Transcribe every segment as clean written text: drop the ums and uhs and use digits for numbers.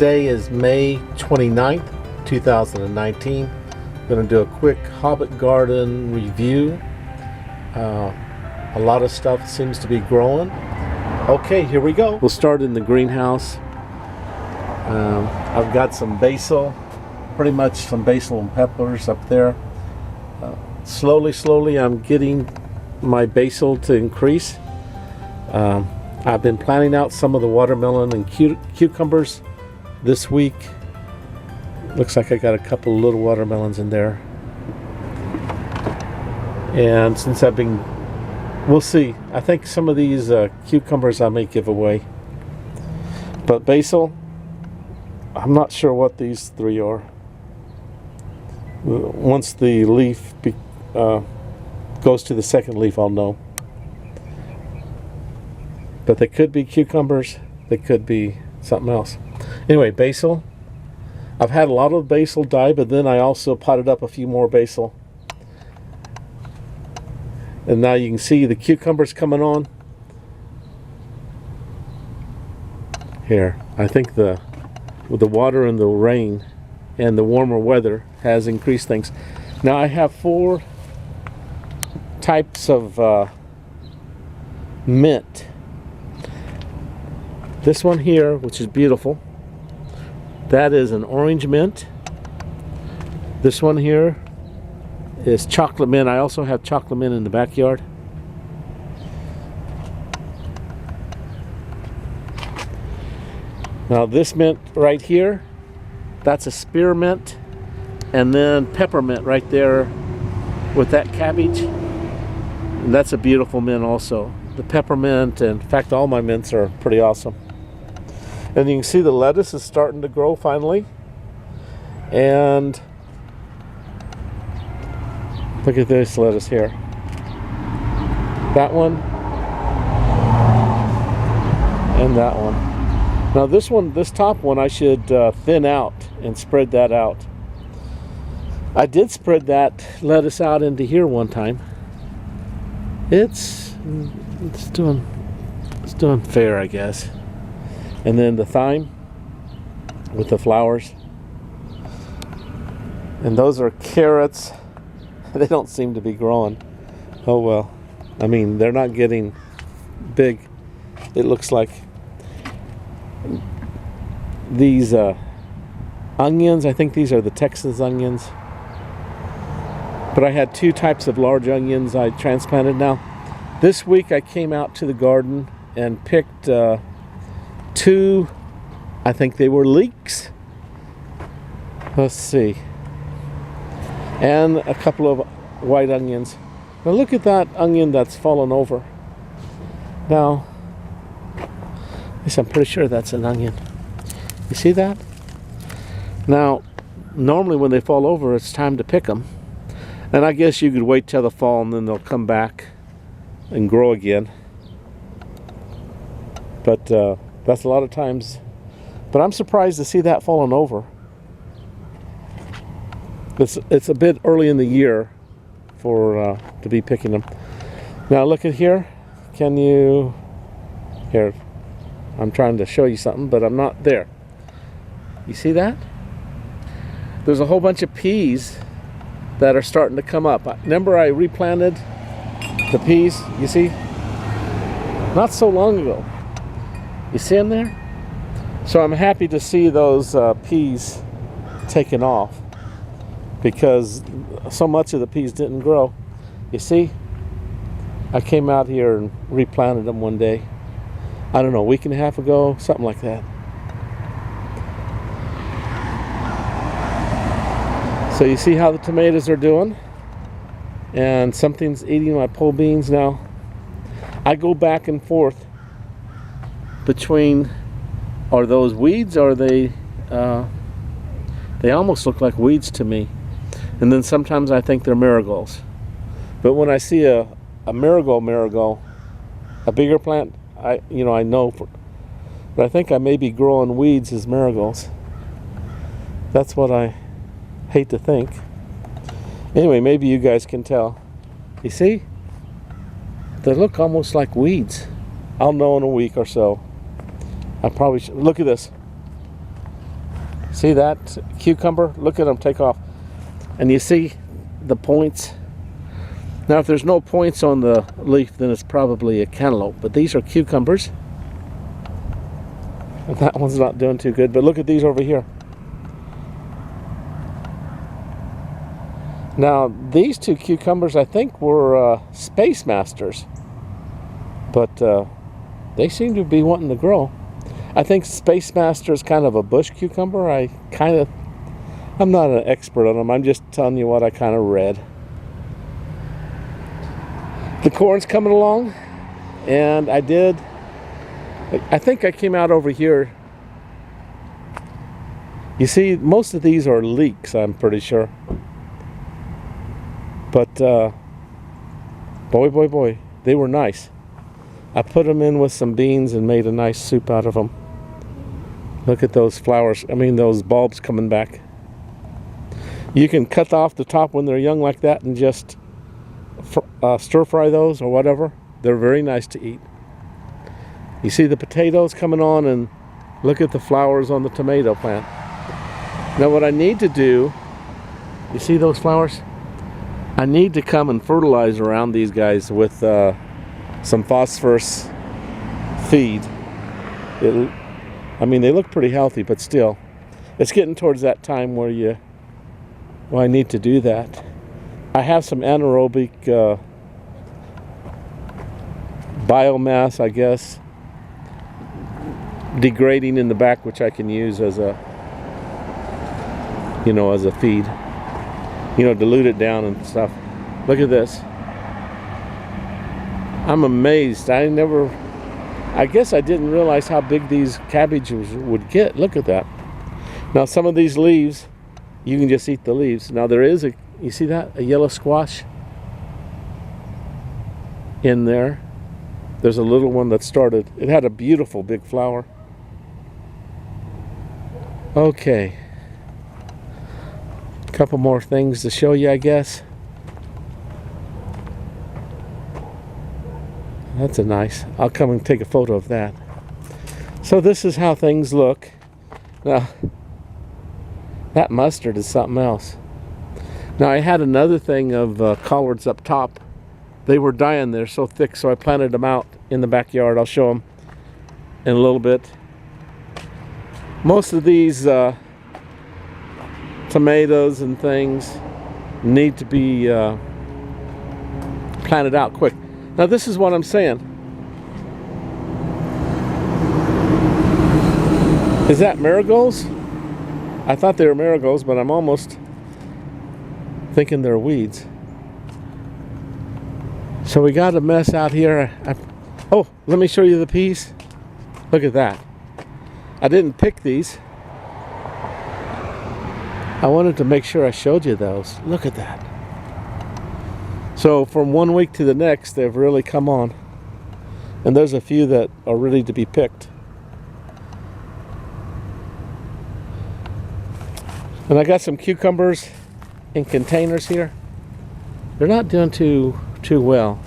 Today is May 29th, 2019. I'm going to do a quick Hobbit garden review. A lot of stuff seems to be growing. Okay, here we go. We'll start in the greenhouse. I've got some basil, pretty much some basil and peppers up there. Slowly I'm getting my basil to increase. I've been planting out some of the watermelon and cucumbers this week. Looks like I got a couple of little watermelons in there. And since we'll see. I think some of these cucumbers I may give away. But basil, I'm not sure what these three are. Once the leaf goes to the second leaf, I'll know. But they could be cucumbers, they could be something else. Anyway, basil. I've had a lot of basil die, but then I also potted up a few more basil. And now you can see the cucumbers coming on. Here, I think with the water and the rain and the warmer weather has increased things. Now I have 4 types of mint. This one here, which is beautiful, that is an orange mint. This one here is chocolate mint. I also have chocolate mint in the backyard. Now this mint right here, that's a spearmint, and then peppermint right there with that cabbage. And that's a beautiful mint also. The peppermint, and in fact all my mints are pretty awesome. And you can see the lettuce is starting to grow finally. And look at this lettuce here. That one. And that one. Now this top one I should thin out and spread that out. I did spread that lettuce out into here one time. It's doing fair, I guess. And then the thyme with the flowers. And those are carrots. They don't seem to be growing. Oh well. I mean, they're not getting big. It looks like these onions, I think these are the Texas onions. But I had 2 types of large onions I transplanted now. This week I came out to the garden and picked 2, I think they were leeks. Let's see. And a couple of white onions. Now look at that onion that's fallen over. Now, at least I'm pretty sure that's an onion. You see that? Now, normally when they fall over, it's time to pick them. And I guess you could wait till the fall and then they'll come back and grow again. But that's a lot of times. But I'm surprised to see that falling over. It's a bit early in the year for to be picking them. Now look at here. Can you? Here, I'm trying to show you something, but I'm not there. You see that? There's a whole bunch of peas that are starting to come up. Remember I replanted the peas, you see? Not so long ago. You see them there? So I'm happy to see those peas taken off, because so much of the peas didn't grow. You see? I came out here and replanted them one day. I don't know, a week and a half ago, something like that. So you see how the tomatoes are doing? And something's eating my pole beans now. I go back and forth between, are those weeds or are they almost look like weeds to me. And then sometimes I think they're marigolds. But when I see a marigold, a bigger plant, I know, but I think I may be growing weeds as marigolds. That's what I hate to think. Anyway, maybe you guys can tell. You see? They look almost like weeds. I'll know in a week or so. I probably should. Look at this. See that cucumber? Look at them take off. And you see the points. Now if there's no points on the leaf, then it's probably a cantaloupe. But these are cucumbers. And that one's not doing too good. But look at these over here. Now these two cucumbers I think were Space Masters. But they seem to be wanting to grow. I think Space Master is kind of a bush cucumber. I'm not an expert on them. I'm just telling you what I kind of read. The corn's coming along, and I think I came out over here. You see, most of these are leeks, I'm pretty sure. But boy, they were nice. I put them in with some beans and made a nice soup out of them. Look at those flowers, those bulbs coming back. You can cut off the top when they're young like that and just stir fry those or whatever. They're very nice to eat. You see the potatoes coming on, and look at the flowers on the tomato plant. Now what I need to do, you see those flowers? I need to come and fertilize around these guys with some phosphorus feed. They look pretty healthy, but still, it's getting towards that time where I need to do that. I have some anaerobic biomass, I guess, degrading in the back, which I can use as a feed. Dilute it down and stuff. Look at this. I'm amazed. I guess I didn't realize how big these cabbages would get. Look at that. Now some of these leaves, you can just eat the leaves. Now there is you see that? A yellow squash in there. There's a little one that started. It had a beautiful big flower. Okay. A couple more things to show you, I guess. That's a nice. I'll come and take a photo of that. So this is how things look. Now, that mustard is something else. Now I had another thing of collards up top. They were dying there so thick, so I planted them out in the backyard. I'll show them in a little bit. Most of these tomatoes and things need to be planted out quick. Now this is what I'm saying. Is that marigolds? I thought they were marigolds, but I'm almost thinking they're weeds. So we got a mess out here. Oh, let me show you the peas. Look at that. I didn't pick these. I wanted to make sure I showed you those. Look at that. So from one week to the next, they've really come on. And there's a few that are ready to be picked. And I got some cucumbers in containers here. They're not doing too well.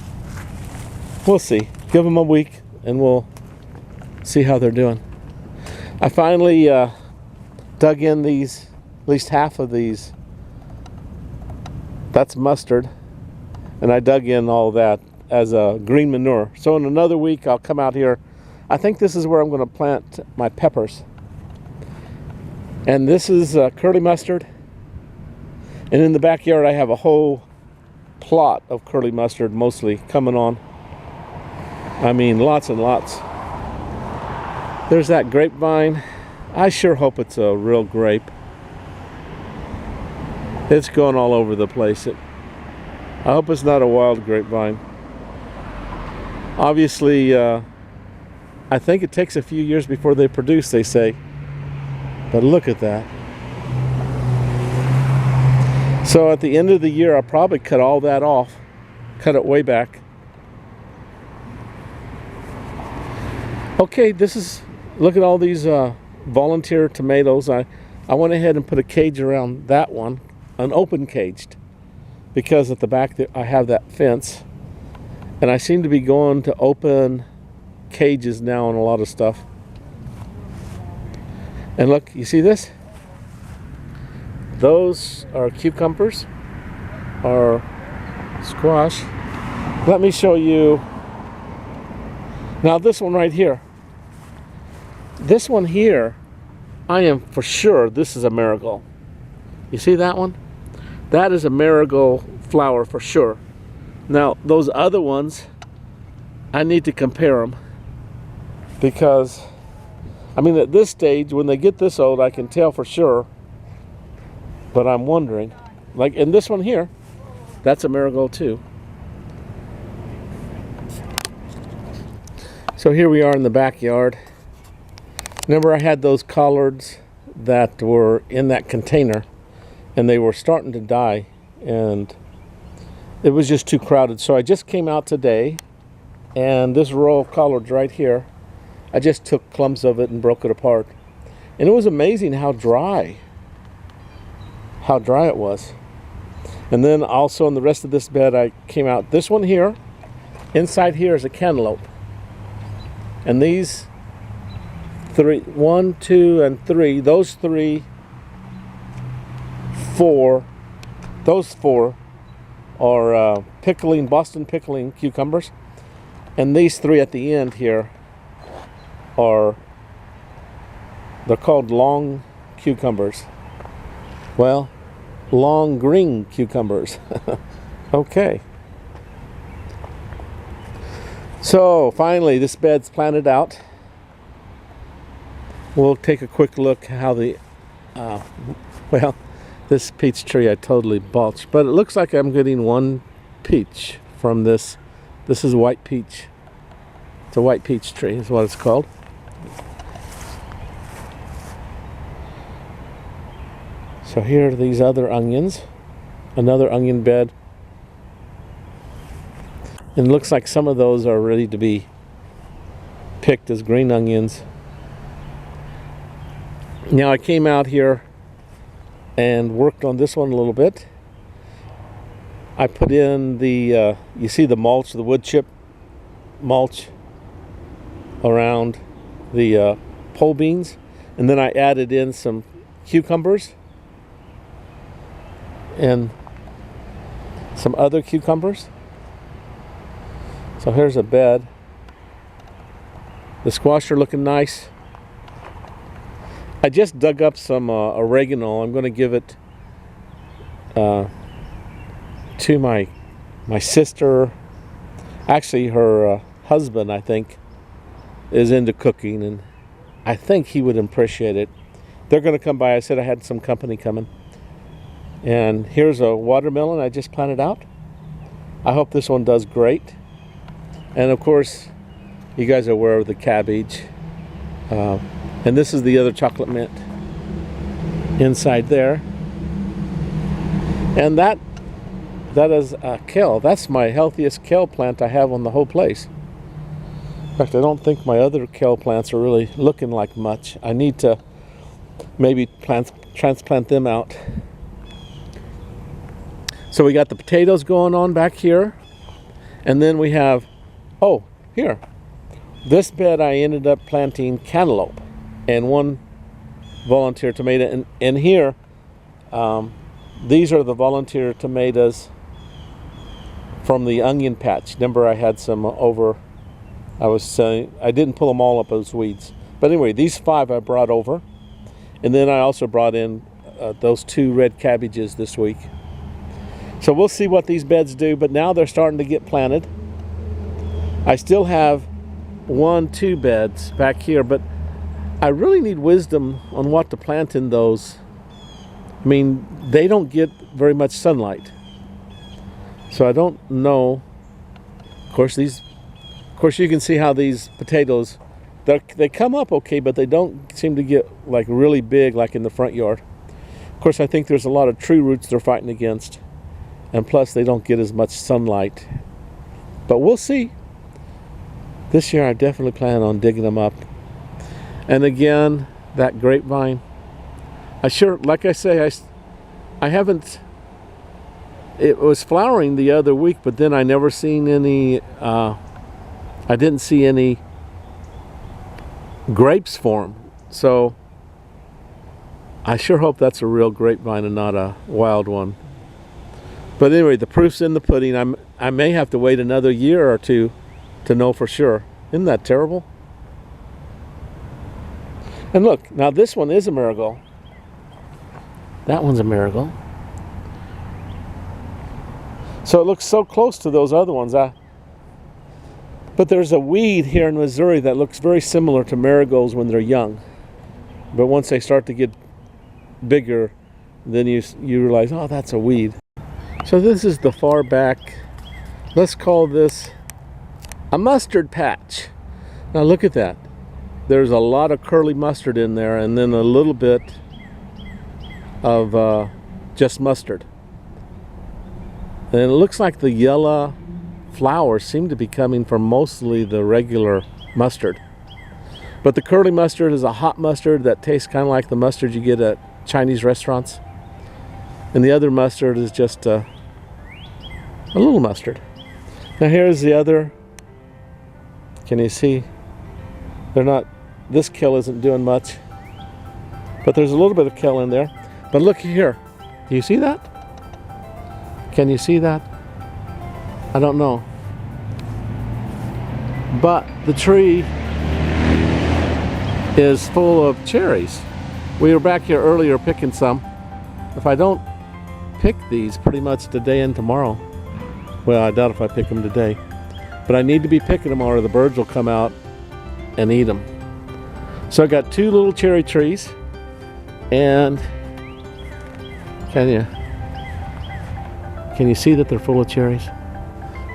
We'll see. Give them a week and we'll see how they're doing. I finally dug in these, at least half of these. That's mustard. And I dug in all that as a green manure. So in another week I'll come out here. I think this is where I'm going to plant my peppers. And this is curly mustard. And in the backyard I have a whole plot of curly mustard, mostly coming on. Lots and lots. There's that grapevine. I sure hope it's a real grape. It's going all over the place. I hope it's not a wild grapevine. Obviously, I think it takes a few years before they produce, they say. But look at that. So at the end of the year, I'll probably cut all that off. Cut it way back. Okay, look at all these volunteer tomatoes. I went ahead and put a cage around that one, an open caged, because at the back there, I have that fence. And I seem to be going to open cages now on a lot of stuff. And look, you see this? Those are cucumbers, or squash. Let me show you. Now this one right here. This one here, I am for sure this is a marigold. You see that one? That is a marigold flower for sure. Now those other ones, I need to compare them, because I mean at this stage, when they get this old, I can tell for sure. But I'm wondering, like in this one here, that's a marigold too. So here we are in the backyard. Remember I had those collards that were in that container, and they were starting to die, and it was just too crowded. So I just came out today, and this row of collards right here, I just took clumps of it and broke it apart. And it was amazing how dry it was. And then also in the rest of this bed, I came out. This one here, inside here is a cantaloupe. And these three, 1, 2, and 3, those 3, 4, those 4 are Boston pickling cucumbers. And these 3 at the end here they're called long cucumbers. Well, long green cucumbers. Okay. So finally, this bed's planted out. We'll take a quick look how the, well, this peach tree I totally botched, but it looks like I'm getting one peach from this. This is white peach. It's a white peach tree is what it's called. So here are these other onions, another onion bed. And it looks like some of those are ready to be picked as green onions. Now I came out here and worked on this one a little bit. I put in the, you see the mulch, the wood chip mulch around the pole beans. And then I added in some cucumbers and some other cucumbers. So here's a bed. The squash are looking nice. I just dug up some oregano. I'm going to give it to my sister. Actually, her husband, I think, is into cooking, and I think he would appreciate it. They're going to come by. I said I had some company coming. And here's a watermelon I just planted out. I hope this one does great. And of course, you guys are aware of the cabbage. And this is the other chocolate mint inside there. And that is a kale. That's my healthiest kale plant I have on the whole place. In fact, I don't think my other kale plants are really looking like much. I need to maybe transplant them out. So we got the potatoes going on back here. And then we have, oh, here. This bed I ended up planting cantaloupe and one volunteer tomato. And here, these are the volunteer tomatoes from the onion patch. Remember I had some over, I was saying, I didn't pull them all up as weeds. But anyway, these 5 I brought over. And then I also brought in those 2 red cabbages this week. So we'll see what these beds do, but now they're starting to get planted. I still have 1, 2 beds back here, but I really need wisdom on what to plant in those. I mean, they don't get very much sunlight. So I don't know. Of course, you can see how these potatoes, they come up okay, but they don't seem to get like really big like in the front yard. Of course, I think there's a lot of tree roots they're fighting against. And plus, they don't get as much sunlight. But we'll see. This year, I definitely plan on digging them up. And again, that grapevine. Like I say, I haven't, it was flowering the other week, but then I never seen any, I didn't see any grapes form. So I sure hope that's a real grapevine and not a wild one. But anyway, the proof's in the pudding. I may have to wait another year or two to know for sure. Isn't that terrible? And look, now this one is a marigold. That one's a marigold. So it looks so close to those other ones. But there's a weed here in Missouri that looks very similar to marigolds when they're young. But once they start to get bigger, then you realize, oh, that's a weed. So this is the far back. Let's call this a mustard patch. Now look at that. There's a lot of curly mustard in there, and then a little bit of just mustard. And it looks like the yellow flowers seem to be coming from mostly the regular mustard. But the curly mustard is a hot mustard that tastes kind of like the mustard you get at Chinese restaurants. And the other mustard is just a little mustard. Now here's the other. Can you see? This kill isn't doing much. But there's a little bit of kill in there. But look here. Do you see that? Can you see that? I don't know. But the tree is full of cherries. We were back here earlier picking some. If I don't pick these pretty much today and tomorrow, well, I doubt if I pick them today, but I need to be picking them or the birds will come out and eat them. So I got 2 little cherry trees, and can you see that they're full of cherries?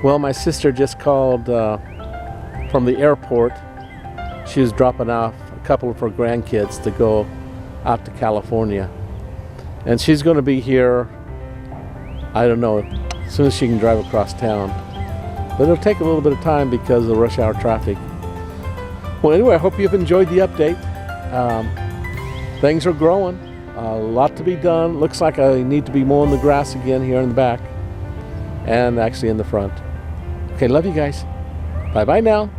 Well, my sister just called from the airport. She was dropping off a couple of her grandkids to go out to California. And she's going to be here, I don't know, as soon as she can drive across town. But it'll take a little bit of time because of the rush hour traffic. Well, anyway, I hope you've enjoyed the update. Things are growing. A lot to be done. Looks like I need to be mowing the grass again here in the back. And actually in the front. Okay, love you guys. Bye-bye now.